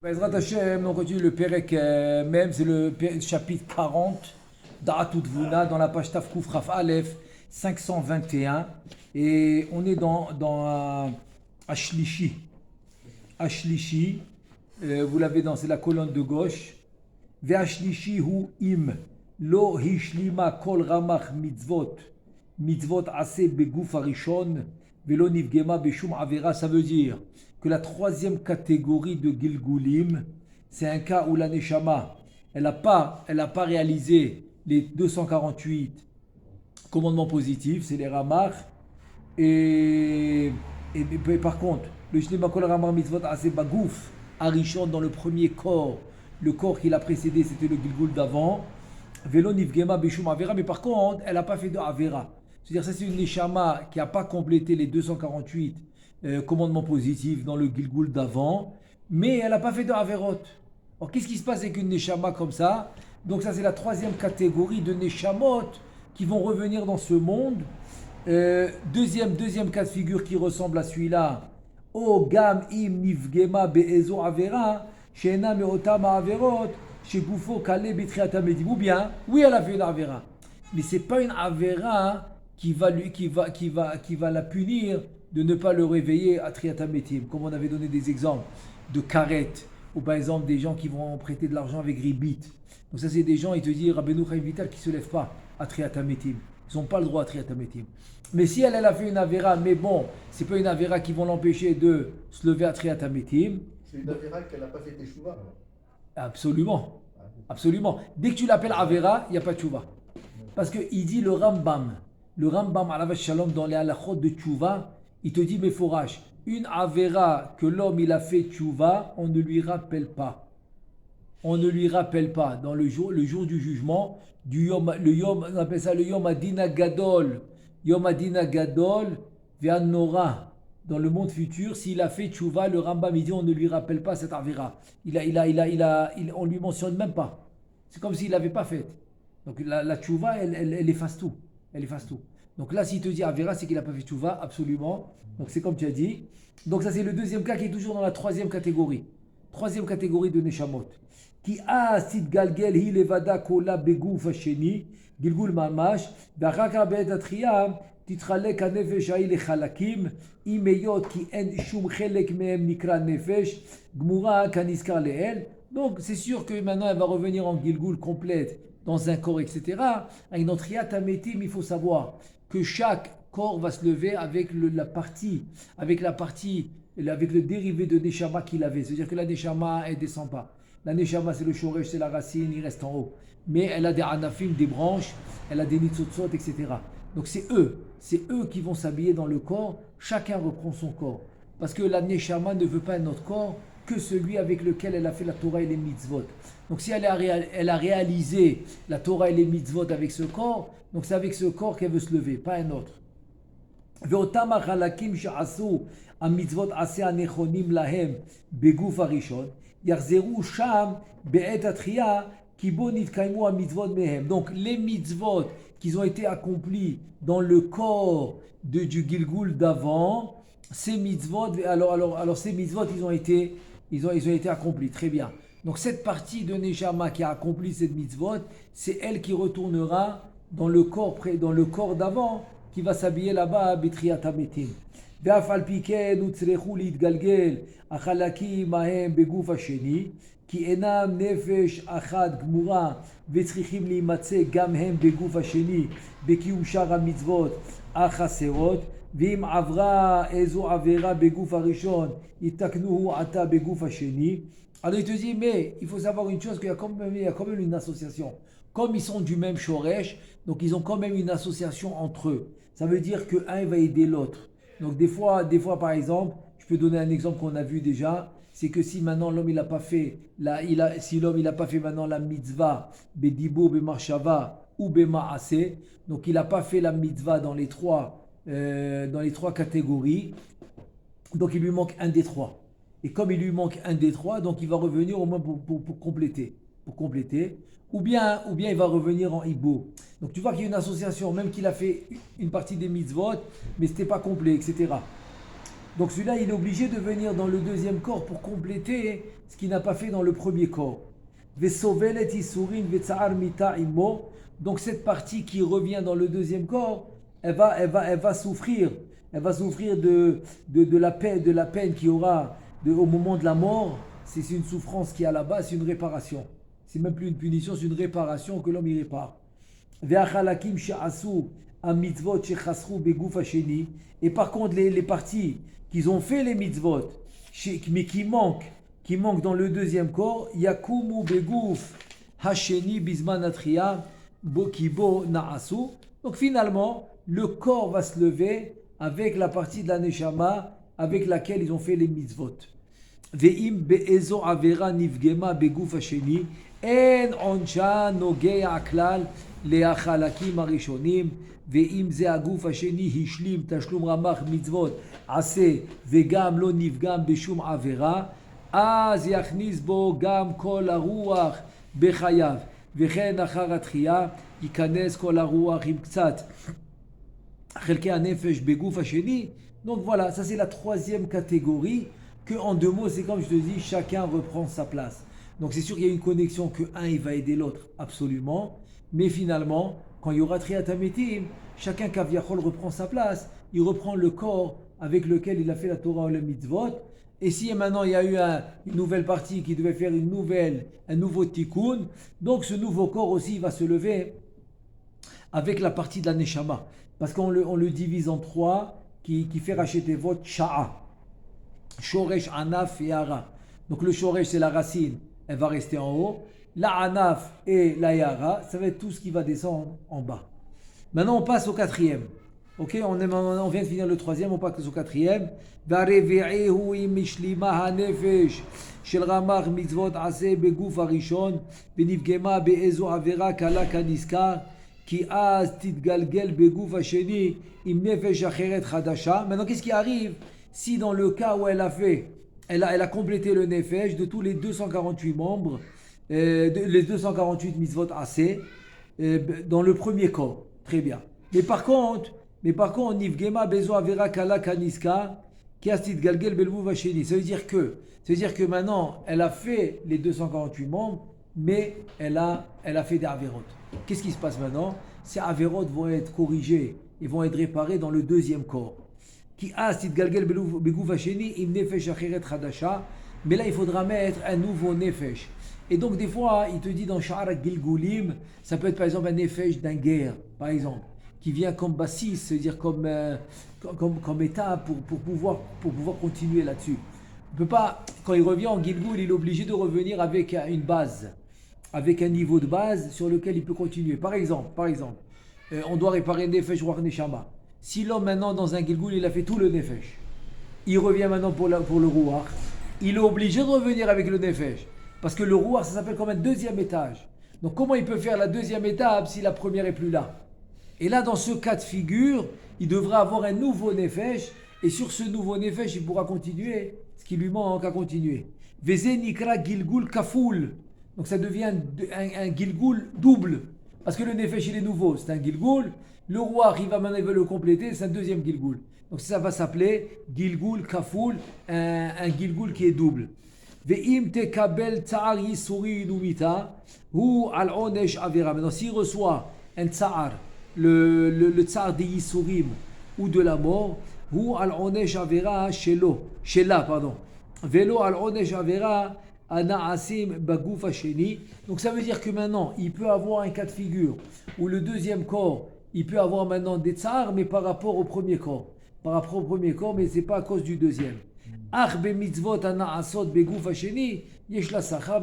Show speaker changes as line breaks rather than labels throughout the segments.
Bezrat Hashem, on continue le Perek même, c'est le chapitre 40 d'Atout Vuna dans la page Tafkouf Raf Aleph 521 et on est dans Ashlishi. Ashlishi, vous l'avez dans, c'est la colonne de gauche. Ve'ashlishi hu im lo hishlima kol ramach mitzvot ase beguf arishon velo nivgema beshum avera. Ça veut dire que la troisième catégorie de Gilgulim, c'est un cas où la Neshama, elle n'a pas réalisé les 248 commandements positifs, c'est les Ramach, et par contre, le Shlema Kol Ramach Mitzvot Ase Bagouf, Arishon dans le premier corps, le corps qui l'a précédé, c'était le Gilgul d'avant, Velo Nivgema Beshum Avera, mais par contre, elle n'a pas fait de Avera. C'est-à-dire, ça c'est une Neshama qui n'a pas complété les 248 commandement positif dans le Gilgul d'avant, mais elle n'a pas fait de Averot. Alors qu'est-ce qui se passe avec une Neshama comme ça? Donc ça c'est la troisième catégorie de Neshamot qui vont revenir dans ce monde. Deuxième cas de figure qui ressemble à celui-là. O gam im nivgema be'ezo avera she'ena me'otam ha'averot she'gufo kale betriat hamedim. Ou bien, oui elle a fait une Avera, mais c'est pas une Avera qui va la punir de ne pas le réveiller à Triatametim, comme on avait donné des exemples de karet, ou par exemple des gens qui vont prêter de l'argent avec ribit. Donc ça c'est des gens, ils te disent Rabbeinu Chaim Vital, qui ne se lèvent pas à Triatametim. Ils n'ont pas le droit à Triatametim. Mais si elle a fait une Avera, mais bon, c'est pas une Avera qui vont l'empêcher de se lever à Triatametim.
C'est une Avera qu'elle n'a pas fait Teshuvah.
Absolument. Absolument. Dès que tu l'appelles Avera, il n'y a pas de Teshuvah. Parce qu'il dit le Rambam à la vache Shalom dans les halachot de Teshuvah, il te dit, mais Forash, une Avera que l'homme il a fait Teshuvah, on ne lui rappelle pas. On ne lui rappelle pas. Dans le jour du jugement, on appelle ça le Yom Adina Gadol. Yom Adina Gadol, Ve'an Nora. Dans le monde futur, s'il a fait Teshuvah, le Rambam il dit, on ne lui rappelle pas cette Avera. On ne lui mentionne même pas. C'est comme s'il l'avait pas faite. Donc la Teshuvah, elle efface tout. Elle efface tout. Donc là, s'il te dit Avera, c'est qu'il n'a pas fait Teshuvah, absolument. Donc c'est comme tu as dit. Donc ça, c'est le deuxième cas qui est toujours dans la troisième catégorie. Troisième catégorie de Neshamot. Qui a sid galgel hi levada kola begouf hasheni, gilgul mamash, baraka be'et atriyam, titralek hanefesh ha'i lechalakim, imeyot ki en shum chelek mehem nikra nefesh, gmura kaniskar leel. Donc c'est sûr que maintenant, elle va revenir en gilgul complète, dans un corps, etc. Avec notre Triatametim, il faut savoir que chaque corps va se lever avec le dérivé de Neshama qu'il avait. C'est-à-dire que la Neshama, elle ne descend pas. La Neshama, c'est le Shoresh, c'est la racine, il reste en haut. Mais elle a des Anafim, des branches, elle a des Nitzotzot, etc. Donc c'est eux qui vont s'habiller dans le corps. Chacun reprend son corps. Parce que la Neshama ne veut pas un autre corps que celui avec lequel elle a fait la Torah et les mitzvot. Donc si elle a réalisé la Torah et les mitzvot avec ce corps, donc c'est avec ce corps qu'elle veut se lever, pas un autre. ואותם החלקים שעשו המצוות עשה הנכונים להם בגוף הראשון, יחזרו שם בעת התחייה, כי בו נתקיימו המצוות מהם. Donc les mitzvot qui ont été accomplis dans le corps du Gilgul d'avant, ces mitzvot, alors ces mitzvot, ils ont été accomplis, très bien. Donc cette partie de Neshama qui a accompli cette mitzvot, c'est elle qui retournera dans le corps d'avant, qui va s'habiller là-bas, Betriat Hametim. ואף על פי כן הוצרכו להתגלגל החלקים ההם בגוף השני, כי אינם נפש אחת גמורה וצריכים להימצא גם הם בגוף השני בקיום שאר המצוות החסרות, ואם עברה איזו עבירה בגוף הראשון יתקנוהו עתה בגוף השני. Alors il te dit, mais il faut savoir une chose, qu'il y a quand même une association. Comme ils sont du même Shoresh, donc ils ont quand même une association entre eux. Ça veut dire qu'un va aider l'autre. Donc des fois, par exemple, je peux donner un exemple qu'on a vu déjà, c'est que si maintenant l'homme il n'a pas fait, maintenant la mitzvah, bedibo, bemarshava ou bemaase, donc il n'a pas fait la mitzvah dans les trois catégories, donc il lui manque un des trois. Et comme il lui manque un des trois, donc il va revenir au moins pour compléter. Ou bien il va revenir en Ibo. Donc tu vois qu'il y a une association, même qu'il a fait une partie des mitzvot, mais ce n'était pas complet, etc. Donc celui-là, il est obligé de venir dans le deuxième corps pour compléter ce qu'il n'a pas fait dans le premier corps. Vesovelet isurin vetzar mita immo. Donc cette partie qui revient dans le deuxième corps, elle va souffrir. Elle va souffrir de la peine qu'il y aura au moment de la mort. C'est une souffrance qui est à la base, c'est une réparation. C'est même plus une punition, c'est une réparation que l'homme y répare. Ve'achalakim she'asu amitzvot shechasru beguf hasheni. Et par contre, les parties qu'ils ont fait les mitzvot, mais qui manquent dans le deuxième corps, yakumu beguf hasheni bizman atria bokibo na'asu. Donc finalement, le corps va se lever avec la partie de la neshama avec laquelle ils ont fait les mitzvot. Ve'im be'ezo avera nifgema beguf hasheni en onsha nogea klal le'achalakim arishonim. ואם זה הגוף השני השלים תשלום רמ"ח מצוות עשה וגם לא נפגם בשום עבירה, אז יכניס בו גם כל הרוח בחייו, וכן אחר התחייה ייכנס כל הרוח עם קצת חלקי הנפש בגוף השני. Donc voilà, ça c'est la troisième catégorie que en deux mots c'est comme je te dis, chacun reprend sa place. Donc c'est sûr qu'il y a une connexion que un il va aider l'autre absolument, mais finalement quand il y aura Triyat HaMetim, chacun Kaviachol reprend sa place, il reprend le corps avec lequel il a fait la Torah ou le mitzvot. Et si maintenant il y a eu une nouvelle partie qui devait faire un nouveau tikkun, donc ce nouveau corps aussi va se lever avec la partie de la neshama. Parce qu'on le divise en trois, qui fait racheter votre sha'a. Shoresh, anaf et ara. Donc le shoresh c'est la racine, elle va rester en haut. La anaf et la yara, ça va être tout ce qui va descendre en bas. Maintenant, on passe au quatrième. Ok, on vient de finir le troisième, on passe au quatrième. והרביעי עם השלימה הנפש של רמ"ח מצוות עשה בגוף הראשון ונפגמה באיזו עבירה קלה כנזכר כי אז תתגלגל בגוף השני עם נפש אחרת חדשה. Maintenant, qu'est-ce qui arrive si dans le cas où elle a complété le nefesh de tous les 248 membres, les 248 mitzvot assez dans le premier corps, très bien. Mais par contre, nifgema bezo avera kala kaniska qui astit galgel belvu vacheni. Ça veut dire que maintenant, elle a fait les 248 membres, mais elle a fait des averot. Qu'est-ce qui se passe maintenant? Ces averot vont être corrigés et vont être réparés dans le deuxième corps. Qui astit galgel belvu vacheni im nefesh acheret chadasha. Mais là, il faudra mettre un nouveau nefesh. Et donc, des fois, il te dit dans Sha'arak Gilgulim, ça peut être par exemple un nefesh d'un guerre, par exemple, qui vient comme bassis, c'est-à-dire comme état pour pouvoir continuer là-dessus. On peut pas, quand il revient en Gilgul, il est obligé de revenir avec une base, avec un niveau de base sur lequel il peut continuer. Par exemple, on doit réparer nefesh ruach neshama. Si l'homme maintenant dans un Gilgul, il a fait tout le nefesh, il revient maintenant pour le ruach, il est obligé de revenir avec le nefesh. Parce que le ruach, ça s'appelle comme un deuxième étage. Donc comment il peut faire la deuxième étape si la première est plus là? Et là, dans ce cas de figure, il devra avoir un nouveau nefesh. Et sur ce nouveau nefesh, il pourra continuer ce qui lui manque à continuer. Veze nikra gilgul kafoul. Donc ça devient un gilgul double. Parce que le nefesh, il est nouveau, c'est un gilgul. Le ruach, il va maintenant le compléter, c'est un deuxième gilgul. Donc ça va s'appeler gilgul kafoul, un gilgul qui est double. Ve'im tekabel tsa'ar yisurin umita hu al onesh avera. Maintenant, s'il reçoit un tsa'ar, le tsa'ar des yisurim ou de la mort, hu al onesh avera shela, pardon. Velo al onesh avera ana'asim baguf hasheni. Donc ça veut dire que maintenant, il peut avoir un cas de figure où le deuxième corps, il peut avoir maintenant des tsa'ar, mais par rapport au premier corps. Par rapport au premier corps, mais c'est pas à cause du deuxième. Mais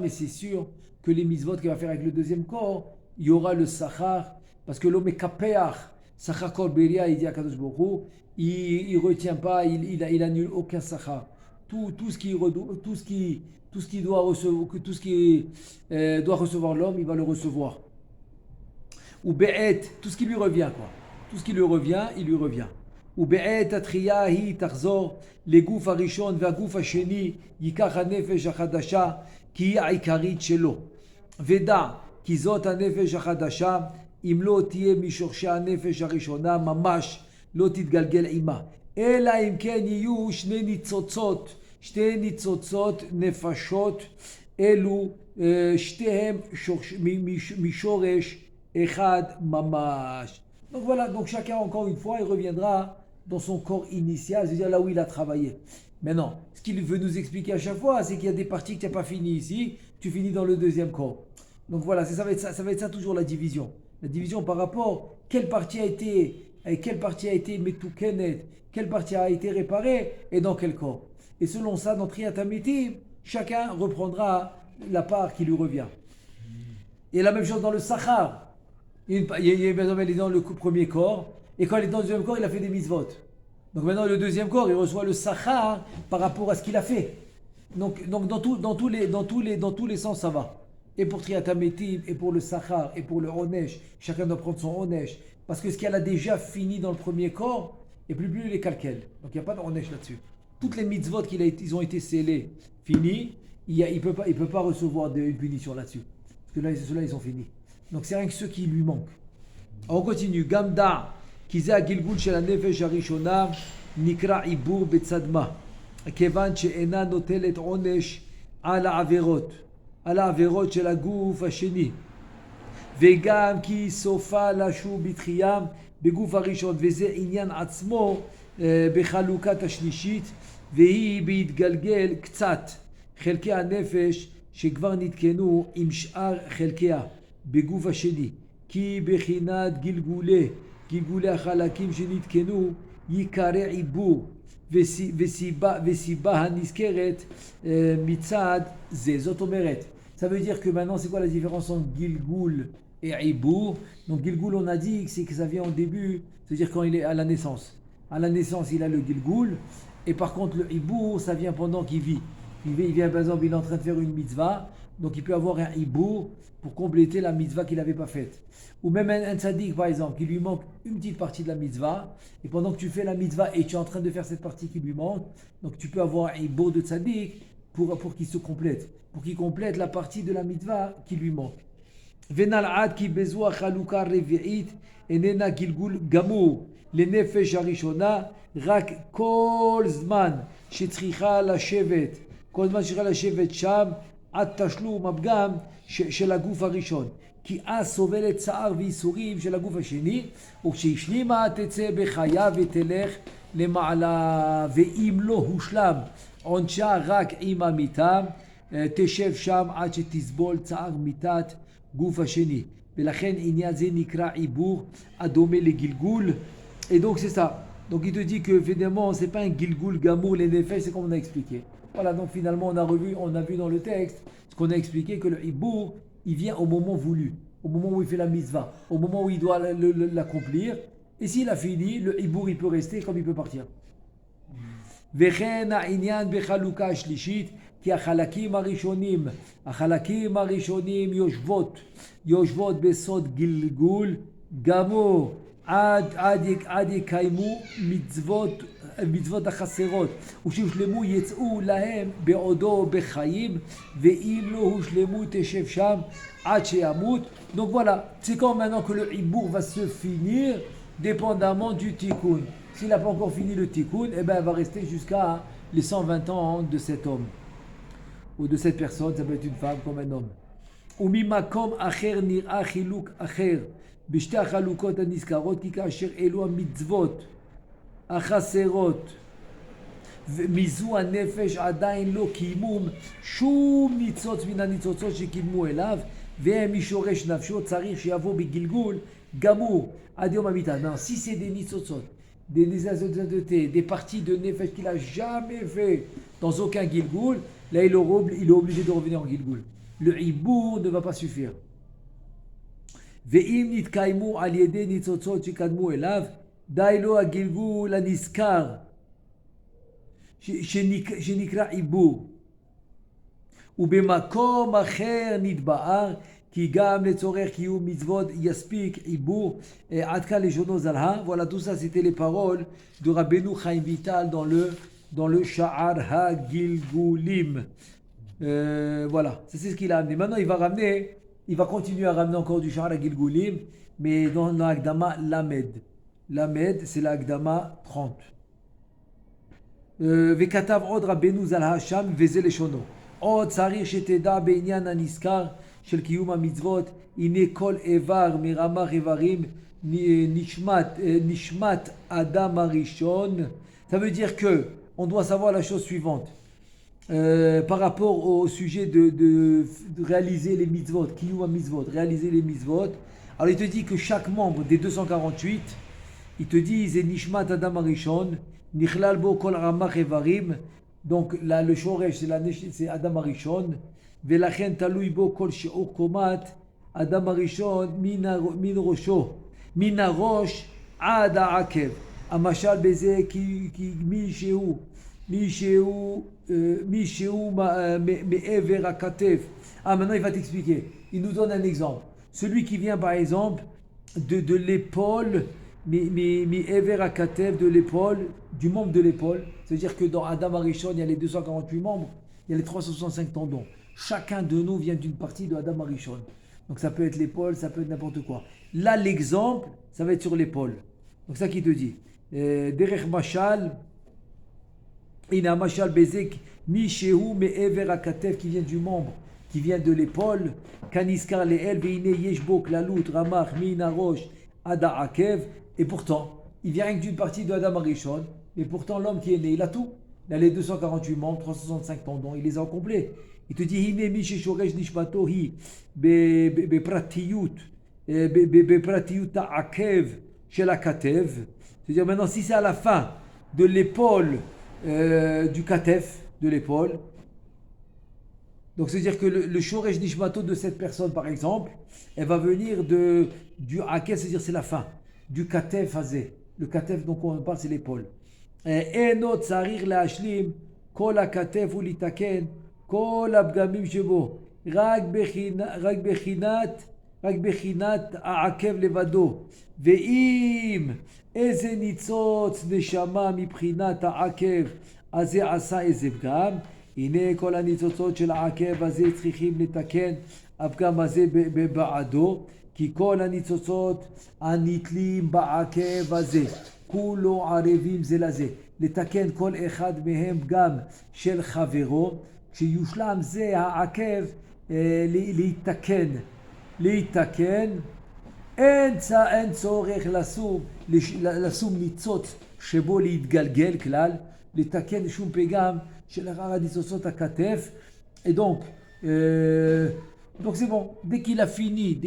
c'est sûr que les mitzvot qu'il va faire avec le deuxième corps, il y aura le sachar, parce que l'homme est kapeach, sachar kol beria, il dit à Kadosh Baruch Hu, il retient pas, il annule aucun sachar. Tout ce qui doit recevoir l'homme, il va le recevoir. Ou be'et, tout ce qui lui revient, quoi. Tout ce qui lui revient, il lui revient. ובעת התחייה היא תחזור לגוף הראשון והגוף השני ייקח הנפש החדשה כי היא העיקרית שלו. ודע כי זאת הנפש החדשה, אם לא תהיה משורשי הנפש הראשונה ממש לא תתגלגל עימה. אלא אם כן יהיו שתי ניצוצות נפשות, אלו שתיהם משורש אחד ממש. Donc voilà, donc chacun encore une fois, il reviendra dans son corps initial, c'est-à-dire là où il a travaillé. Maintenant, ce qu'il veut nous expliquer à chaque fois, c'est qu'il y a des parties que tu n'as pas fini ici, tu finis dans le deuxième corps. Donc voilà, ça va être ça toujours la division. La division par rapport à quelle partie a été metoukenet, quelle partie a été réparée et dans quel corps. Et selon ça, dans Triyat HaMetim, chacun reprendra la part qui lui revient. Et la même chose dans le Sachar. Il est dans le premier corps, et quand il est dans le deuxième corps, il a fait des mitzvot. Donc maintenant, le deuxième corps, il reçoit le Sachar par rapport à ce qu'il a fait. Donc dans tous les sens, ça va. Et pour Triyat HaMetim, et pour le Sachar, et pour le Onesh, chacun doit prendre son Onesh. Parce que ce qu'elle a déjà fini dans le premier corps, il n'y a plus les calquels. Donc il n'y a pas de Onesh là-dessus. Toutes les mitzvot ils ont été scellés, finis, il ne peut pas recevoir une punition là-dessus. Parce que là, ceux-là, ils sont finis. Donc c'est rien que ceux qui lui manquent. On continue. Gamda, Kiza Gilgul Shel HaNefesh HaRishona, Nikra Ibur Betzadma. Kevan She'ena Notelet Onesh Al HaAverot. Al HaAverot Shel HaGuf HaSheni. וגם כי סופה לשוב בתחיים בגוף הראשון, וזה עניין עצמו בחלוקת השלישית, והיא בהתגלגל קצת חלקי הנפש שכבר נתקנו עם שאר חלקיה בגוף השני, כי בחינת גלגולי החלקים שנתקנו ייקרא עיבור, וסיבה הנזכרת מצד זה. זאת אומרת, ça veut dire que maintenant c'est quoi la différence entre Gilgul et Ibour? Donc Gilgul, on a dit que ça vient au début, c'est-à-dire quand il est à la naissance. À la naissance, il a le Gilgul, et par contre le Ibour, ça vient pendant qu'il vit. Il vient par exemple, il est en train de faire une mitzvah, donc il peut avoir un Ibour pour compléter la mitzvah qu'il n'avait pas faite. Ou même un tzaddik par exemple, qui lui manque une petite partie de la mitzvah, et pendant que tu fais la mitzvah et tu es en train de faire cette partie qui lui manque, donc tu peux avoir un Ibour de tzaddik pour qu'il se complète, pour qu'il complète la partie de la mitzvah qui lui manque. Venal ki bezua chaluka revi'it enena gilgul gamur lenefesh harishona rak kol zman shetzricha lashevet sham ad tashlum הפגם של הגוף הראשון. כי אז סובלת צער וייסורים של הגוף השני, וכשהשלימה תצא בחיה ותלך למעלה, ואם לא הושלם עונשה רק עם המיטה, תשב שם עד שתסבול צער מיתת גוף השני. ולכן עניין זה נקרא עיבור הדומה לגלגול. Et donc c'est ça. Donc il te dit que finalement c'est pas un gilgul gamour les nefesh, c'est comme on a expliqué. Voilà, donc finalement on a vu dans le texte ce qu'on a expliqué, que le ibour il vient au moment voulu, au moment où il fait la mitzvah, au moment où il doit l'accomplir. Et s'il a fini, le ibour il peut rester comme il peut partir. וכן העניין בחלוקה השלישית, כי החלקים הראשונים יושבות בסוד גלגול גמור עד יקיימו מצוות החסרות, ושיושלמו יצאו להם בעודו בחיים, ואם לא הושלמו תשב שם עד שימות. Donc voilà, c'est quand maintenant que le ibour va se finir, dépendamment du tikkun. S'il n'a pas encore fini le tikkun, eh ben, il va rester jusqu'à les 120 ans de cet homme. Ou de cette personne, ça peut être une femme comme un homme. וממקום אחר נראה חילוק אחר בשתי החלוקות הנזכרות, כי כאשר אלו המצוות החסרות ומזו הנפש עדיין לא קיימו שום ניצוץ מן הניצוצות שקיימו אליו, והם משורש נפשו, צריך שיבוא בגלגול גמור עד יום המיתה. Non, si c'est des ניצוצות, des parties de nefesh qu'il n'a jamais fait dans aucun gilgul, là il est obligé de revenir en gilgul. Le ibour ne va pas suffire. ואם נתקיימו על ידי ניצוצות שקדמו אליו, די לו הגלגול הנזכר שנקרא עיבור. ובמקום אחר נתבאר כי גם לצורך קיום מצוות יספיק עיבור. עד כאן לשונו זלהה. Voilà, tout ça c'était les paroles de Rabbeinu Chaim Vital dans le Sha'ar HaGilgulim. Voilà, c'est ce qu'il a amené. Maintenant il va continuer à ramener encore du Sha'ar HaGilgulim, mais dans l'Agdama Lamed. Lamed, c'est l'Agdama 30. וכתב עוד רבנו ז"ל השם וזה לשונו. עוד צריך שתדע בעניין הנזכר של קיום המצוות, הנה כל איבר מרמ"ח איברים נשמת אדם הראשון. Ça veut dire que on doit savoir la chose suivante. Par rapport au sujet de réaliser les mitzvot, kiyum mitzvot, réaliser les mitzvot. Alors il te dit que chaque membre des 248, il te dit c'est nishmat adam arishon, nichlal bo kol ramach evarim. Donc là le shoresh c'est adam arishon, velachen talui bo kol shiur komat adam arishon min rosho, min rosh ad ha'akev. המשל בזה כי מישהו מעבר הכתף. Maintenant il va t'expliquer. Il nous donne un exemple. Celui qui vient par exemple de l'épaule, מעבר הכתף, de l'épaule, du membre de l'épaule. C'est-à-dire que dans Adam Arishon, il y a les 248 membres, il y a les 365 tendons. Chacun de nous vient d'une partie de Adam Arishon. Donc ça peut être l'épaule, ça peut être n'importe quoi. Là l'exemple, ça va être sur l'épaule. Donc ça qui te dit. Derech Mashal, Ina Mashal Bezek, Mishehu Me'ever Akatef, qui vient du membre, qui vient de l'épaule, Kaniskar Le'el, Veine Yeshbo, Klalut, Ramach, Mina Rosh, Ada Akev, et pourtant, il vient rien que d'une partie de Adam Arishon, et pourtant l'homme qui est né, il a tout. Il a les 248 membres, 365 tendons, il les a en complet. Il te dit, Hine Mishe Shoresh Nishmato Hi, Bepratiyut, Bepratiyut Akev, Shel Akatev. C'est-à-dire maintenant, si c'est à la fin de l'épaule du katef, de l'épaule, donc c'est-à-dire que le shoresh nishmato de cette personne, par exemple, elle va venir du akef, c'est-à-dire c'est la fin, du katef azé. Le katef dont on parle, c'est l'épaule. Enot sarir le'ashlim, kol hakatef u litaken, kol abgamim shebo, rak bechinat ha'akev levado, ve'im איזה ניצוץ נשמה מבחינת העקב הזה עשה איזה פגם. הנה כל הניצוצות של העקב הזה צריכים לתקן הפגם הזה בעדו, כי כל הניצוצות הנתלים בעקב הזה כולו ערבים זה לזה, לתקן כל אחד מהם פגם של חברו, כשיושלם זה העקב להתקן. אין צורך לשום ניצוץ שבו להתגלגל כלל, לתקן שום פגם של הניצוצות הכתף. Et donc c'est bon, dès qu'il a fini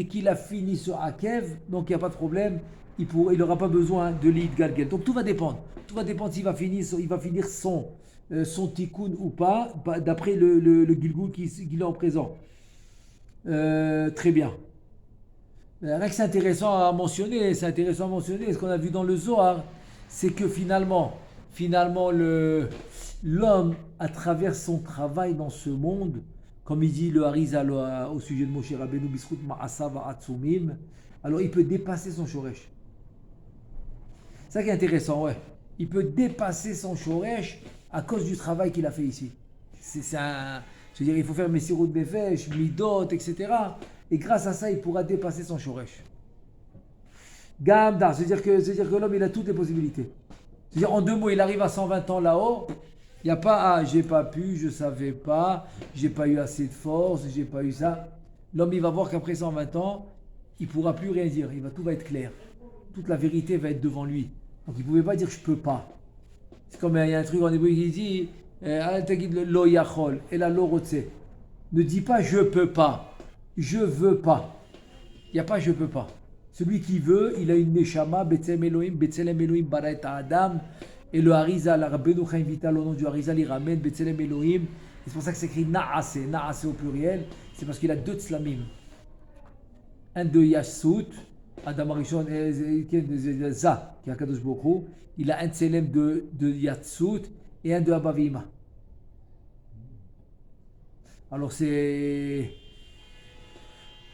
ce Akev, donc il n'y a pas de problème, il n'aura pas besoin de l'Itgalgel. Donc tout va dépendre s'il va finir son tikkun ou pas, d'après le Gilgul qu'il a en présent. Très bien. Rien que c'est intéressant à mentionner, ce qu'on a vu dans le Zohar, c'est que finalement l'homme, à travers son travail dans ce monde, comme il dit le Harizal au sujet de Moshe Rabbeinu, Biskut Ma'asa Va'atzumim, alors il peut dépasser son shoresh. C'est ça qui est intéressant, ouais. Il peut dépasser son shoresh à cause du travail qu'il a fait ici. C'est-à-dire, il faut faire Messirut Befesh, Midot, etc. Et grâce à ça, il pourra dépasser son shoresh. Gamda, c'est-à-dire que l'homme, il a toutes les possibilités. C'est-à-dire, en deux mots, il arrive à 120 ans là-haut, il n'y a pas, j'ai pas pu, je savais pas, j'ai pas eu assez de force, j'ai pas eu ça. L'homme, il va voir qu'après 120 ans, il pourra plus rien dire, tout va être clair. Toute la vérité va être devant lui. Donc, il ne pouvait pas dire, je peux pas. C'est comme, il y a un truc en hébreu qui dit, lo yachol, et la lo rotse. Ne dis pas, je peux pas. Je veux pas. Il n'y a pas je peux pas. Celui qui veut, il a une neshama, Betzelem Elohim bara et Adam. Et le Harizal, Rabbeinu Chaim Vital, au nom du Harizal, il ramène Betzelem Elohim. C'est pour ça que c'est écrit Naase au pluriel. C'est parce qu'il a deux tzlamim. Un de Yashsut, Adam Arishon, Za, qui est Akadosh Baruch Hu. Il a un tzelem de Yatsut et un de Abavima. Alors c'est...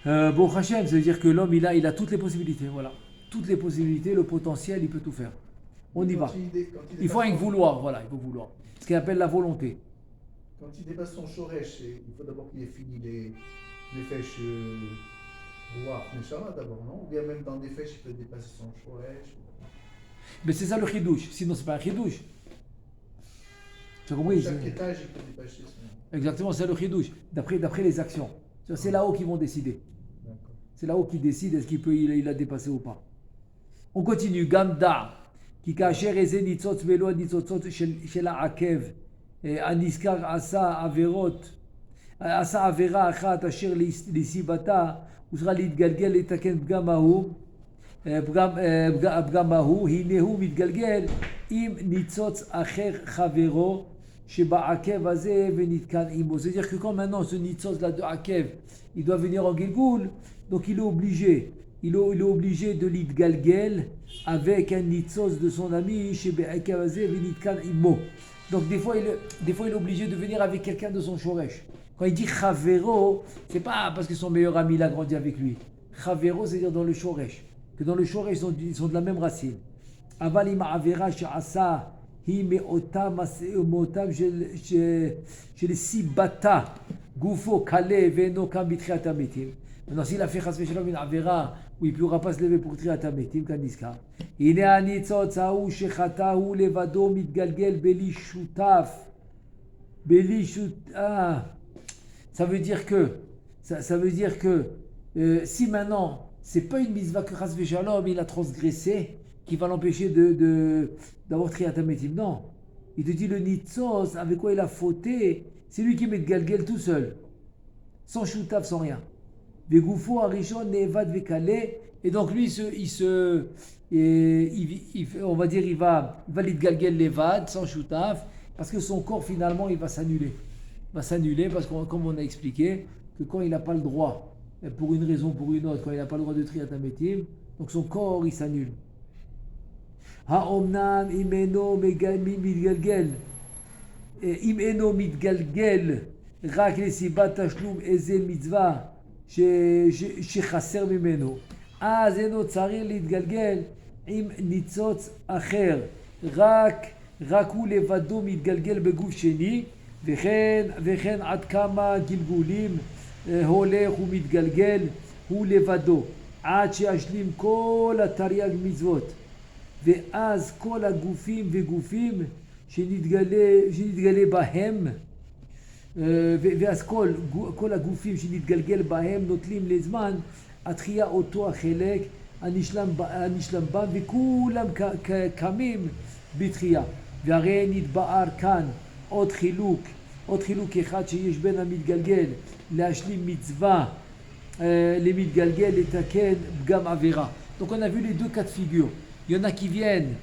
Bon Hachem, ça veut dire que l'homme il a toutes les possibilités, voilà. Toutes les possibilités, le potentiel, il peut tout faire. On y va. Il faut un vouloir, voilà, il faut vouloir. Ce qu'on appelle la volonté.
Quand il dépasse son shoresh, il faut d'abord qu'il ait fini les fèches voir Neshama d'abord, non? Ou bien même dans des fèches, il peut dépasser son shoresh.
Mais c'est ça le chidouche, sinon c'est pas un chidouche. Tu as compris?
Chaque étage, il peut dépasser son.
Exactement, c'est le chidouche, d'après les actions. C'est là-haut qu'ils vont décider.
D'accord.
C'est là-haut qu'ils décident est-ce qu'il a dépassé ou pas. On continue. Gamda, qui kacher eze nitzot velo nitzotzot shel ha'akev, aniskar asa averot, asa avera achat asher lisibata, usra להתגלגל לתקן פגם ההוא, פגם ההוא, הנה הוא מתגלגל עם ניצוץ אחר חברו, שבעקב הזה ונתקן עמו. C'est-à-dire que quand maintenant ce nitzot là de Akev, il doit venir en Gilgul, donc il est obligé de l'itgalgel avec un nitzos de son ami chez Be'akavazé Vinitkan Imo. Donc des fois il est obligé de venir avec quelqu'un de son shoresh. Quand il dit Chavero, c'est pas parce que son meilleur ami l'a grandi avec lui. Chavero, c'est-à-dire dans le shoresh. Que dans le shoresh, ils sont de la même racine. Aval ima avera she'asa hi me'otam shel sibata gufo kale ve'eno kam bitchiat hametim. Maintenant, s'il a fait chas v'shalom une avera où il ne pourra pas se lever pour triat hametim, kaniska. Hine hanitzotz hahu shechatahu levado mitgalgel beli shutaf. Ça veut dire que si maintenant c'est pas une mitzvah que chas v'shalom il a transgressé qui va l'empêcher d'avoir triat hametim, non. Il te dit le nitzos avec quoi il a fauté, c'est lui qui met de galgel tout seul, sans shutaf, sans rien. Vegoufo arishon nevad vekale, et donc lui on va dire il va l'itgalgel levad sans shutaf, parce que son corps finalement il va s'annuler. Il va s'annuler parce que comme on a expliqué que quand il n'a pas le droit, pour une raison ou pour une autre, quand il n'a pas le droit de triat hametim, donc son corps il s'annule. Ha'omnam imeno mitgalgel, imeno mitgalgel rak lesibat tashlum eze mitzvah שחסר ממנו, אז אינו צריך להתגלגל עם ניצוץ אחר, רק הוא לבדו מתגלגל בגוף שני, וכן עד כמה גלגולים הולך ומתגלגל הוא לבדו, עד שישלים כל התרי"ג מצוות, ואז כל הגופים וגופים שנתגלה בהם, ואז כל הגופים שנתגלגל בהם נוטלים לזמן התחייה אותו החלק הנשלם בם וכולם קמים בתחייה. והרי נתבאר כאן עוד חילוק אחד שיש בין המתגלגל להשלים מצווה למתגלגל לתקן פגם עבירה. Donc on a vu les deux cas de figure. Il y en a qui viennent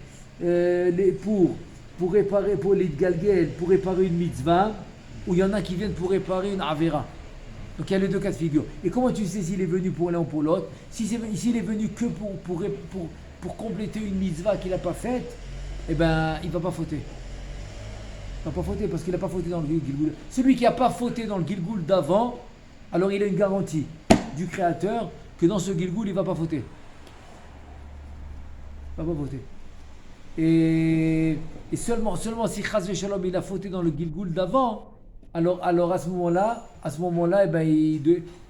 pour réparer, pour l'itgalgel, pour réparer une mitzvah, ou il y en a qui viennent pour réparer une avera. Donc il y a les deux cas de figure. Et comment tu sais s'il est venu pour l'un ou pour l'autre? S'il est venu que pour compléter une mitzvah qu'il n'a pas faite, eh ben il ne va pas fauter. Il ne va pas fauter parce qu'il n'a pas fauté dans le Gilgul. Celui qui n'a pas fauté dans le Gilgul d'avant, alors il a une garantie du Créateur que dans ce Gilgul il ne va pas fauter. Il ne va pas fauter. Et seulement si Chas v'Shalom il a fauté dans le Gilgul d'avant, alors à ce moment-là, eh ben,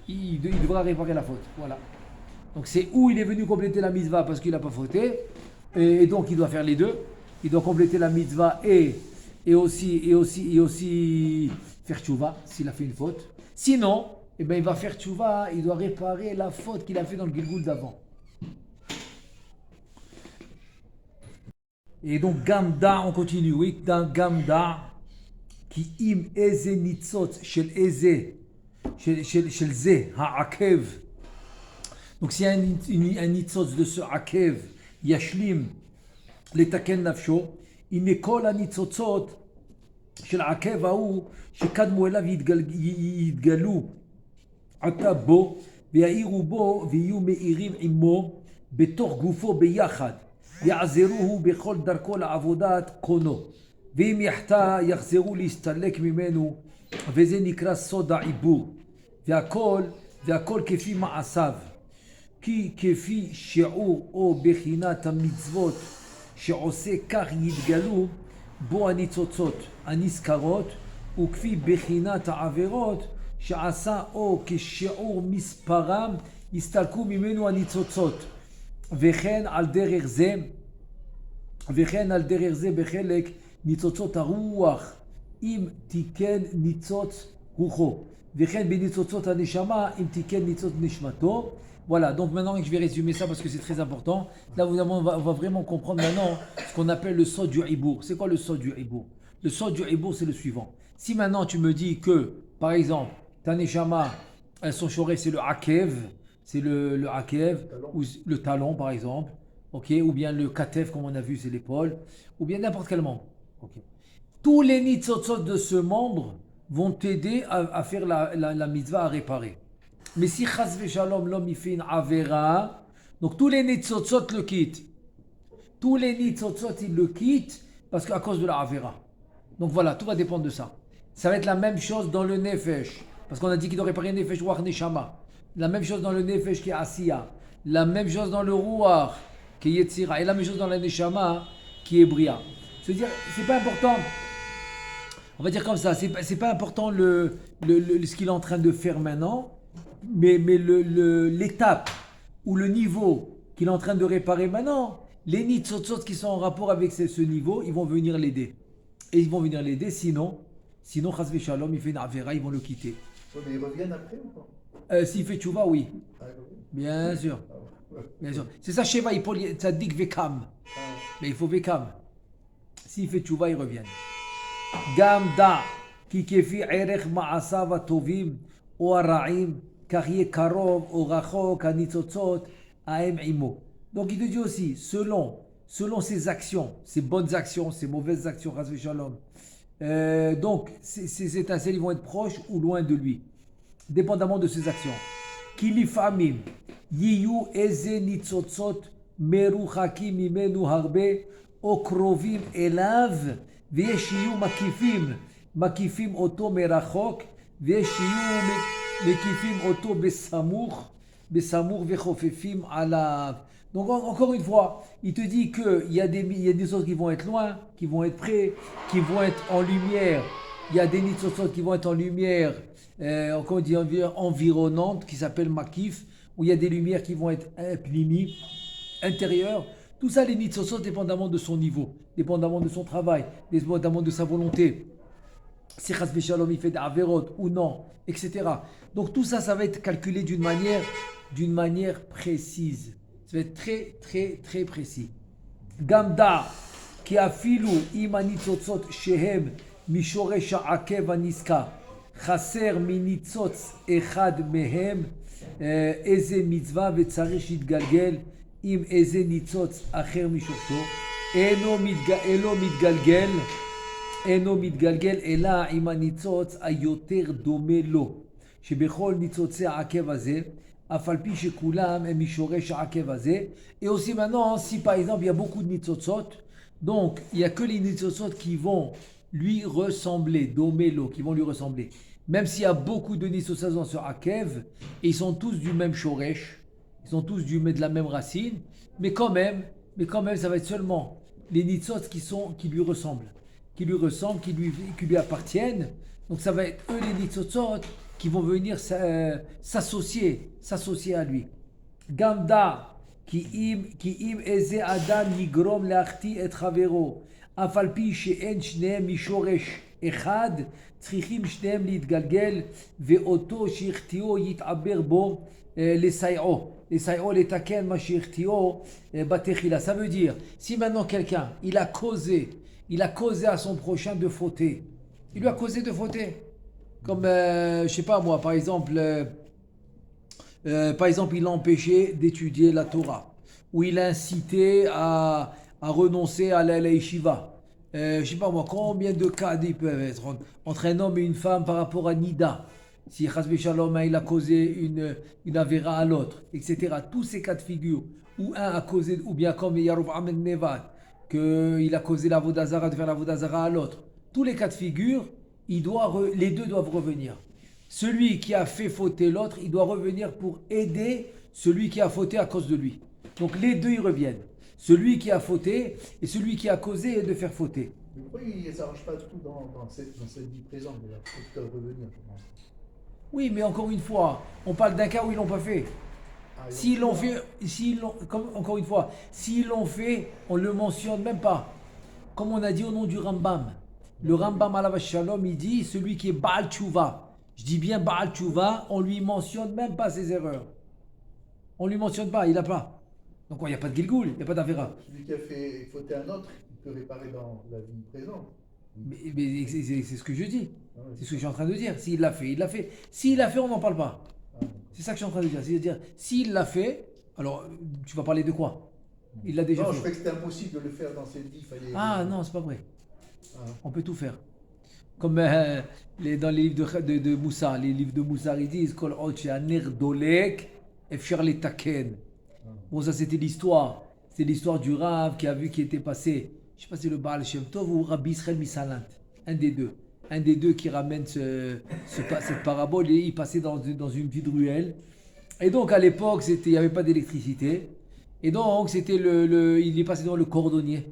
il devra réparer la faute. Voilà. Donc c'est où il est venu compléter la mitzvah parce qu'il n'a pas fauté, et donc il doit faire les deux. Il doit compléter la mitzvah et aussi faire tchouva s'il a fait une faute. Sinon, eh ben, il va faire tchouva, il doit réparer la faute qu'il a fait dans le Gilgul d'avant. Et donc Gamda, on continue, oui, dans Gamda, qui im eze nitzot shel ze ha'akev. Donc c'est un nitzot de ce akev, yashlim, letaken nafsho, הנה כל הניצוצות של העקב ההוא שקדמו אליו יתגלו עתה בו ויעירו בו ויהיו מאירים עמו בתוך גופו ביחד יעזרוהו בכל דרכו לעבודת קונו ואם יחטא יחזרו להסתלק ממנו וזה נקרא סוד העיבור והכל כפי מעשיו כי כפי שיעור או בחינת המצוות שעושה כך יתגלו בו הניצוצות הנזכרות וכפי בחינת העבירות שעשה או כשיעור מספרם יסתלקו ממנו הניצוצות וכן על דרך זה בחלק ניצוצות הרוח im tiken nitzot rucho. Vechen benitzotzot haneshama im tiken nitzot nishmato. Voilà, donc maintenant je vais résumer ça parce que c'est très important. Là, on va vraiment comprendre maintenant ce qu'on appelle le sod du hibour. C'est quoi le sod du hibour? Le sod du hibour, c'est le suivant. Si maintenant tu me dis que, par exemple, ta neshama, son shoreh, c'est le akev, c'est le akev, ou le talon par exemple, ok, ou bien le katef, comme on a vu, c'est l'épaule, ou bien n'importe quel membre. Okay. Tous les nitzotzot de ce membre vont t'aider à faire la mitzvah, à réparer. Mais si chas v'shalom l'homme il fait une avera, donc tous les nitzotzot le quittent. Tous les nitzotzot ils le quittent parce qu'à cause de la avera. Donc voilà, tout va dépendre de ça. Ça va être la même chose dans le nefesh, parce qu'on a dit qu'il doit réparer nefesh ruach neshama. La même chose dans le nefesh qui est asiya. La même chose dans le ruach qui est yetzira. Et la même chose dans la neshama qui est bria. C'est-à-dire, c'est pas important. On va dire comme ça, c'est pas important ce qu'il est en train de faire maintenant, mais l'étape ou le niveau qu'il est en train de réparer maintenant, les nitzotzot qui sont en rapport avec ce niveau, ils vont venir l'aider. Et ils vont venir l'aider, sinon, chas v'shalom, il fait une avera, ils vont le quitter.
Ouais, mais ils reviennent après ou pas?
S'il fait tchouva, oui.
Ah, ils reviennent.
Bien sûr.
Ah, ouais.
Bien sûr. C'est ça, Sheva, il faut tzaddik vekam.
Ah,
Mais il faut vekam. S'il fait tchouva, ils reviennent. Gam da, ki kefi erech ma'asav atovim, ou ara'im, car yé karov, ou rachok, anitzotzot, aem imo. Donc il te dit aussi, selon ses actions, ses bonnes actions, ses mauvaises actions, chas v'shalom, donc ces étincelles ils vont être proches ou loin de lui, dépendamment de ses actions. Kilifamim, yiyu eze nitzotzot, meruchakim mimenu harbe, okrovim elav, וישיו מקיפים אותו מרחוק, וישיו מקיפים אותו בסמוך וחופפים עליו. Donc encore une fois, il te dit qu'il y a des choses qui vont être loin, qui vont être près, qui vont être en lumière. Il y a des nitzotzot qui vont être en lumière, encore on dit environnante, qui s'appelle makif, où il y a des lumières qui vont être plimi, intérieures. Tout ça, les nitzotzot, dépendamment de son niveau, dépendamment de son travail, dépendamment de sa volonté. Si chas v'shalom il fait des averot ou non, etc. Donc tout ça, ça va être calculé d'une manière précise. Ça va être très, très, très précis. Gamda, ki afilu im nitzotzot shehem mishoresh ha'akev haniska, chaser minitzotz echad mehem, eze mitzvah vetzarich yitgalgel, אם איזה ניצוץ אחר משורשו, אינו מתגלגל, אלא עם הניצוץ היותר דומה לו, שבכל ניצוצי העקב הזה, אף על פי שכולם הם משורש העקב הזה. Et aussi maintenant, si par exemple il y a beaucoup de nitzotzot, donc il n'y a que les nitzotzot qui vont lui ressembler, domelo, qui vont lui ressembler. Même s'il y a beaucoup de nitzotzot dans ce akev, et ils sont tous du même shoresh, ils sont tous de la même racine, mais quand même, ça va être seulement les nitzotzot qui lui ressemblent, qui lui appartiennent. Donc ça va être eux les nitzotzot qui vont venir s'associer à lui. Gamda ki im eze adam yigrom leachti et chavero, אף על פי שאין שניהם משורש אחד, צריכים שניהם להתגלגל, ואותו שהחטיאו יתעבר בו לסייעו. לסייעו לתקן מה שהחטיאו בתחילה. Ça veut dire, si maintenant quelqu'un, il a causé à son prochain de fauter, il lui a causé de fauter. Comme, je sais pas moi, par exemple, il l'a empêché d'étudier la Torah, ou il l'a incité à renoncer à la yeshiva. Je sais pas moi, combien de cas ils peuvent être entre un homme et une femme par rapport à Nida. Si Chas v'Shalom il a causé une avéra à l'autre, etc. Tous ces cas de figure, où un a causé, ou bien comme Yarovam ben Nevat, qu'il a causé la Vodazara de faire la Vodazara à l'autre. Tous les cas de figure, les deux doivent revenir. Celui qui a fait fauter l'autre, il doit revenir pour aider celui qui a fauté à cause de lui. Donc les deux, ils reviennent. Celui qui a fauté et celui qui a causé de faire fauter.
Mais pourquoi il ne s'arrange pas tout dans cette vie présente déjà? Ils peuvent revenir, je pense.
Oui, mais encore une fois, on parle d'un cas où ils l'ont pas fait. S'ils l'ont fait, encore une fois, s'ils l'ont fait, on ne le mentionne même pas. Comme on a dit au nom du Rambam. Le Rambam Alav Shalom, il dit celui qui est Baal Tshuva. Je dis bien Baal Tshuva, on lui mentionne même pas ses erreurs. On lui mentionne pas, il n'a pas. Donc il n'y a pas de Gilgoul, il n'y a pas d'Avera.
Celui qui a fait fauter un autre, il peut réparer dans la vie présente.
Mais c'est ce que je dis.
Ah ouais.
C'est ce que je suis en train de dire. S'il l'a fait, il l'a fait. S'il l'a fait, on n'en parle pas.
Ah,
C'est ça que je suis en train de dire. C'est-à-dire, s'il l'a fait, alors tu vas parler de quoi? Il l'a déjà
non, je
fait.
croyais que c'était impossible de le faire dans cette vie. Fallait...
Ah non, c'est pas vrai.
Ah.
On peut tout faire. Comme dans les livres de Moussa, les livres de Moussa, ils disent Kol od she'aner dolek, efshar letaken. Bon, ça c'était l'histoire. C'est l'histoire du Rav qui a vu qui était passé. Je ne sais pas si c'est le Baal Shem Tov ou Rabbi Israël Misalant. Un des deux. Un des deux qui ramène cette parabole. Et il passait dans une petite ruelle. Et donc à l'époque, il n'y avait pas d'électricité. Et donc c'était il est passé dans le cordonnier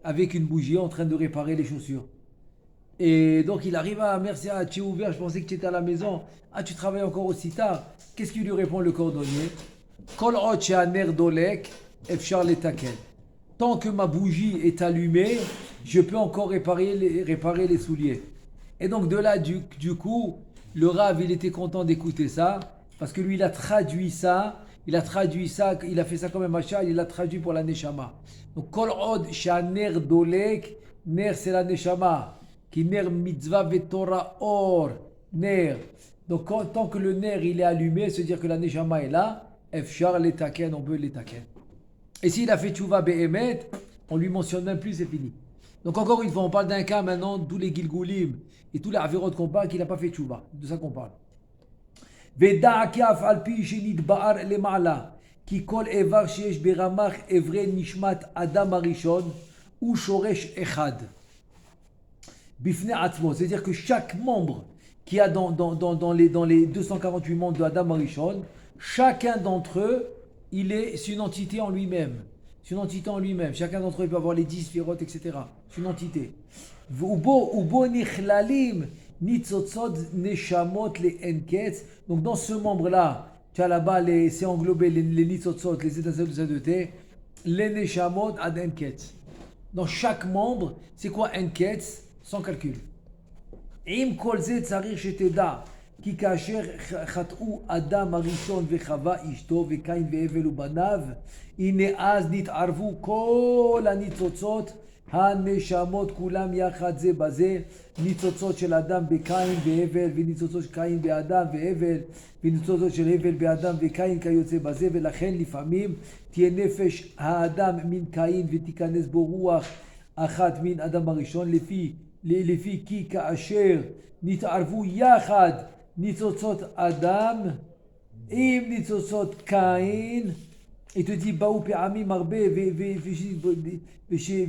avec une bougie en train de réparer les chaussures. Et donc il arrive à merci, tu es ouvert, je pensais que tu étais à la maison. Ah, tu travailles encore aussi tard. Qu'est-ce qu'il lui répond le cordonnier? Kol od she'aner dolek, efshar letaken. Tant que ma bougie est allumée, je peux encore réparer les souliers. Et donc de là, du coup, le Rav, il était content d'écouter ça, parce que lui, il a traduit ça, il a fait ça comme un machin, il l'a traduit pour la Neshama. Donc, Kol od she'aner dolek, ner c'est la Neshama, qui ner mitzvah vetorah or, ner. Donc tant que le ner, il est allumé, c'est-à-dire que la Neshama est là, efshar letaken, on peut letaken. Et s'il a fait tchouva be'emet, on lui mentionne même plus, c'est fini. Donc encore une fois, on parle d'un cas maintenant, tous les gilgoulim et tous les avirot qu'on parle, qu'il n'a pas fait tchouva. De ça qu'on parle. Veda'a kaf alpi shenit ba'ar lema'ala, ki kol evar sheyesh beramach evre nishmat adam arishon, ou shoresh echad. Bifne atzmo, c'est-à-dire que chaque membre qui a dans les 248 membres de Adam Arishon, chacun d'entre eux, c'est une entité en lui-même. C'est une entité en lui-même. Chacun d'entre eux peut avoir les 10 sphirotes, etc. C'est une entité. Ubo nichlalim nitzotzot neshamot le enketz. Donc dans ce membre-là, tu as là-bas, c'est englobé les nitzotzot, les étincelles de sainteté, les neshamot ad enketz. Dans chaque membre, c'est quoi enketz? Sans calcul. Im kol ze tzarir sheteda. כי כאשר חטאו אדם הראשון וחווה אשתו וקין והבל ובניו, הנה אז נתערבו כל הניצוצות הנשמות כולם יחד זה בזה, ניצוצות של אדם בקין והבל, וניצוצות של קין באדם והבל, וניצוצות של הבל באדם וקין כיוצא בזה, ולכן לפעמים תהיה נפש האדם מן קין ותיכנס בו רוח אחת מן אדם הראשון, לפי כי כאשר נתערבו יחד ניצוצות אדם עם ניצוצות קין, il te dit באו פעמים הרבה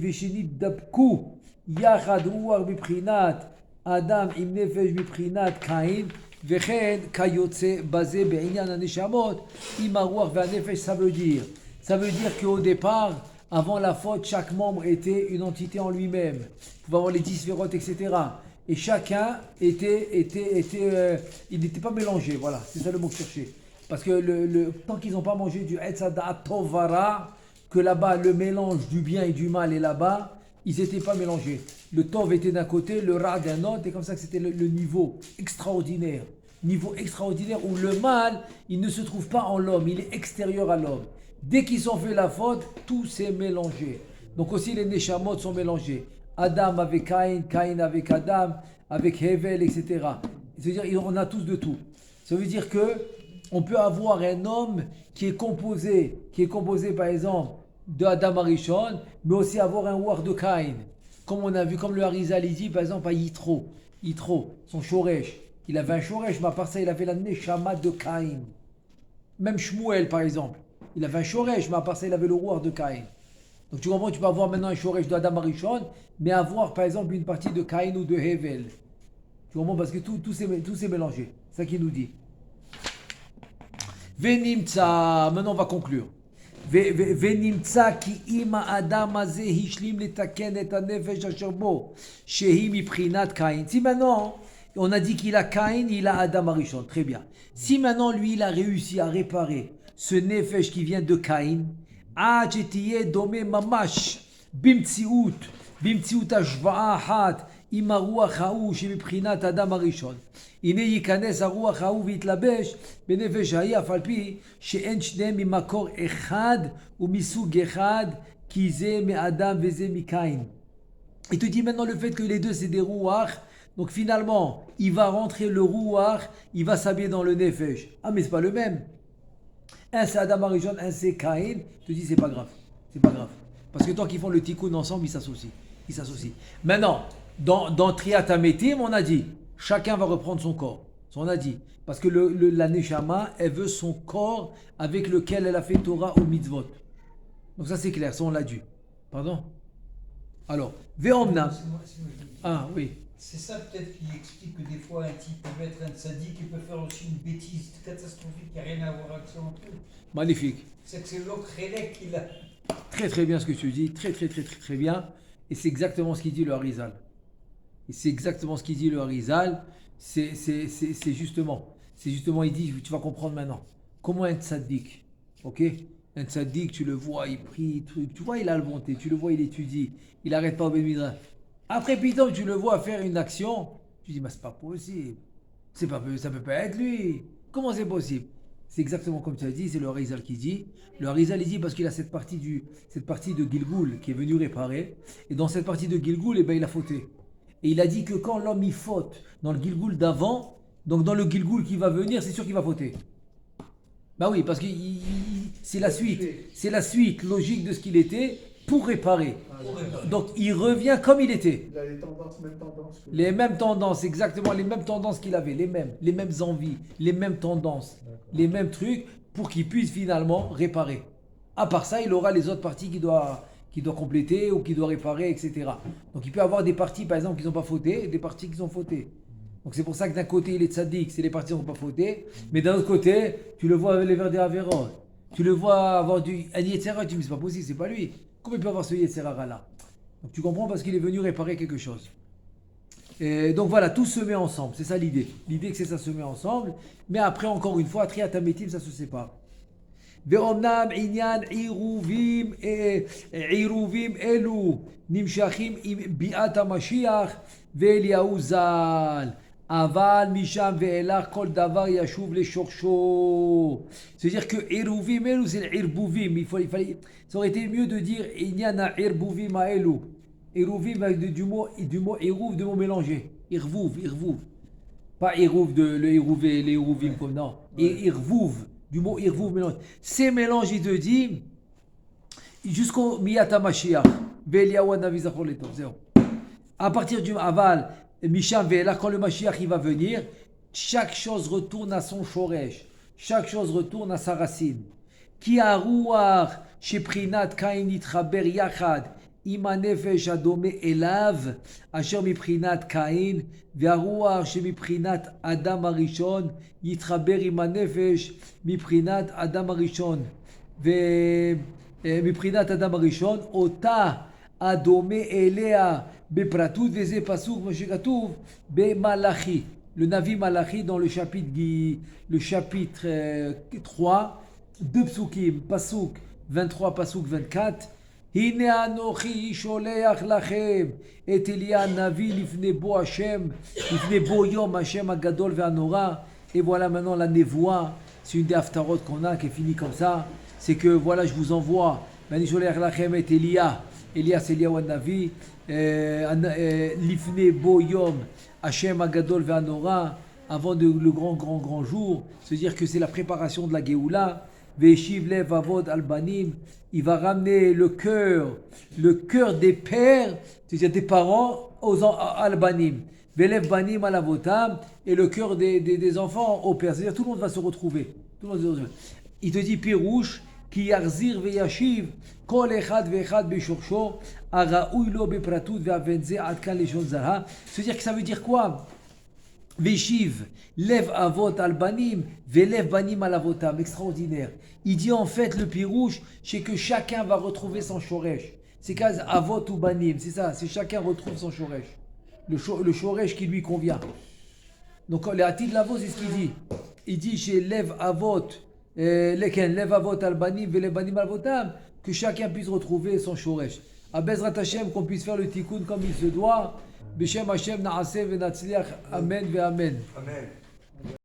ושנתדבקו יחד רוח מבחינת אדם עם נפש מבחינת קין, וכן כיוצא בזה בעניין הנשמות עם הרוח והנפש. Ça veut dire qu'au départ, avant la faute, chaque membre était une entité en lui-même. Il pouvait avoir les 10 sphérotes, etc. Et chacun il n'était pas mélangé, voilà, c'est ça le mot que je cherchais. Parce que tant qu'ils n'ont pas mangé du Etzadat Tovara, que là-bas le mélange du bien et du mal est là-bas, ils n'étaient pas mélangés. Le Tov était d'un côté, le Ra d'un autre, et comme ça que c'était le niveau extraordinaire. Niveau extraordinaire où le mal, il ne se trouve pas en l'homme, il est extérieur à l'homme. Dès qu'ils ont fait la faute, tout s'est mélangé. Donc aussi les Neshamot sont mélangés. Adam avec Caïn, Caïn avec Adam, avec Hevel, etc. C'est-à-dire on a tous de tout. Ça veut dire que on peut avoir un homme qui est composé par exemple de Adam Arishon, mais aussi avoir un war de Caïn. Comme on a vu, comme le Harizal dit par exemple à Yitro, son Shoresh. Il avait un Shoresh, mais à part ça, il avait la Neshama de Caïn. Même Shmuel par exemple, il avait un Shoresh, mais à part ça, il avait le war de Caïn. Donc tu comprends, tu peux avoir maintenant un Shoresh de Adam Arishon, mais avoir par exemple une partie de Caïn ou de Hevel. Tu comprends, parce que tout s'est mélangé. C'est ça qu'il nous dit. Venimtsa, maintenant on va conclure. Venimtsa ki ima Adam הזה השלים לתקן את הנפש אשר בו, שהיא מבחינת קין. Si maintenant on a dit qu'il a Caïn, il a Adam Arishon, très bien. Si maintenant lui il a réussi à réparer ce nefesh qui vient de Caïn, עד שתהיה דומה ממש במציאות במציאות השוואה אחת עם הרוח ההוא שמבחינת אדם הראשון. הנה ייכנס הרוח ההוא ויתלבש בנפש ההיא, אף על פי שאין שניהם ממקור אחד ומסוג אחד, כי זה מאדם וזה מקין. Il te dit maintenant le fait que les deux c'est des rouach, donc finalement il va rentrer le rouach, il va s'habiller dans le nefesh. Ah mais c'est pas le même. Un c'est Adam Arishon, un c'est Caïn. Il te dit c'est pas grave, c'est pas grave. Parce que tant qu'ils font le tikkun ensemble, ils s'associent. Maintenant, dans Triat Hametim, on a dit, chacun va reprendre son corps. Ça, on a dit. Parce que la Neshama, elle veut son corps avec lequel elle a fait Torah ou mitzvot. Donc ça c'est clair, ça on l'a dit. Pardon? Alors, Ve'omna. Ah oui.
C'est ça peut-être qui explique que des fois un type peut être un tzaddik et peut faire aussi une bêtise catastrophique qui n'a rien à voir avec ça non plus.
Magnifique.
C'est que c'est l'autre Rélec qui l'a.
Très très bien ce que tu dis, très bien. Et c'est exactement ce qu'il dit le Harizal. C'est justement, il dit, tu vas comprendre maintenant. Comment un tzaddik, ok? Un tzaddik, tu le vois, il prie, tu vois, il a le bonté, tu le vois, il étudie, il n'arrête pas au bémidra. Après, putain, tu le vois faire une action, tu dis, mais c'est pas possible. Ça peut pas être lui. Comment c'est possible? C'est exactement comme tu as dit, c'est le Harizal qui dit. Le Harizal, il dit parce qu'il a cette partie de Gilgul qui est venu réparer. Et dans cette partie de Gilgul, eh ben, il a fauté. Et il a dit que quand l'homme il faute dans le Gilgul d'avant, donc dans le Gilgul qui va venir, c'est sûr qu'il va fauter. Bah oui, parce que c'est la suite logique de ce qu'il était pour réparer. Donc il revient comme il était.
Il a les mêmes tendances.
Les mêmes tendances, exactement, les mêmes tendances qu'il avait, les mêmes envies, les mêmes tendances, les mêmes trucs pour qu'il puisse finalement réparer. À part ça, il aura les autres parties qu'il doit compléter ou qu'il doit réparer, etc. Donc il peut avoir des parties, par exemple, qui n'ont pas fauté et des parties qui ont fauté. Donc c'est pour ça que d'un côté, il est tzaddik, c'est les parties qui n'ont pas fauté, mais d'un autre côté, tu le vois avec les vers des Averot, tu le vois avoir un Yetzera, tu me dis c'est pas possible, c'est pas lui. Comment il peut avoir ce Yetzera là? Donc tu comprends parce qu'il est venu réparer quelque chose. Et donc voilà, tout se met ensemble, c'est ça l'idée. L'idée que c'est ça se met ensemble, mais après encore une fois, Triat Hametim, ça se sépare. ואומנם עניין עירובים אלו נמשכים עם ביאת המשיח ואליהו ז"ל. אבל משם ואילך כל דבר ישוב לשורשו. C'est-à-dire que עירובים אלו c'est ערבובים. Ça aurait été mieux de dire עניין הערבובים האלו. עירובים du mot עירוב, du mot mélangé. ערבוב. Pas עירוב le עירוvé, les עירובים comme non. ערבוב. Du mot irvouv mélange. Ces mélanges, il te dit, jusqu'au Miyata Mashiach, Ve'eliyahu Hanavi Zachor Letov, zéro. À partir du Aval, Misham Ve'elach, quand le Mashiach il va venir, chaque chose retourne à son shoresh, chaque chose retourne à sa racine. Ki haruach sheprinat kain yitchaber yachad, im hanefesh adome elav, asher miprinat kain, ve'haruach shemiprinat adam harishon, יתחבר עם הנפש מבחינת אדם הראשון ומבחינת אדם הראשון אותה הדומה אליה בפרטות וזה פסוק מה שכתוב במלאכי le Navi Malachi dans le chapitre 3 deux psukim pasuk 23 pasuk 24 הנה אנוכי שולח לכם את אליה הנביא לפני בוא השם לפני בוא יום השם הגדול והנורא. Et voilà maintenant la névoie, c'est une des haftarot qu'on a qui est finie comme ça. C'est que voilà, je vous envoie. Elia c'est Eliyahu Hanavi. Lifne bo yom, Hashem Agadol ve'anora, avant le grand jour. C'est-à-dire que c'est la préparation de la Géoula. Ve'eshiv lev avod albanim. Il va ramener le cœur des pères, c'est-à-dire des parents, aux albanim. Velev banim alavotam, et le cœur des enfants au père. C'est-à-dire tout le monde va se retrouver. Il te dit Pirouche, ki yarzir veyashiv, kol echad veechad beshorsho, araoui lo bepratut ve'avenze adkan leshon zara. C'est-à-dire que ça veut dire quoi? Veshiv, lev avot albanim, velev banim alavotam. Extraordinaire. Il dit en fait le Pirouche, c'est que chacun va retrouver son shoresh. C'est qu'à avot ou banim, c'est ça, c'est chacun retrouve son shoresh. Le shoresh qui lui convient. Donc le Atid Lavo, c'est ce qu'il dit. Il dit chez Lev Avot, Lev Avot Albanim, Velev Banim Alvotam, que chacun puisse retrouver son shoresh. à Bezrat Hashem, qu'on puisse faire le tikkun comme il se doit. Beshem Hashem Naaseh Venatzliach. Amen ve Amen.
Amen.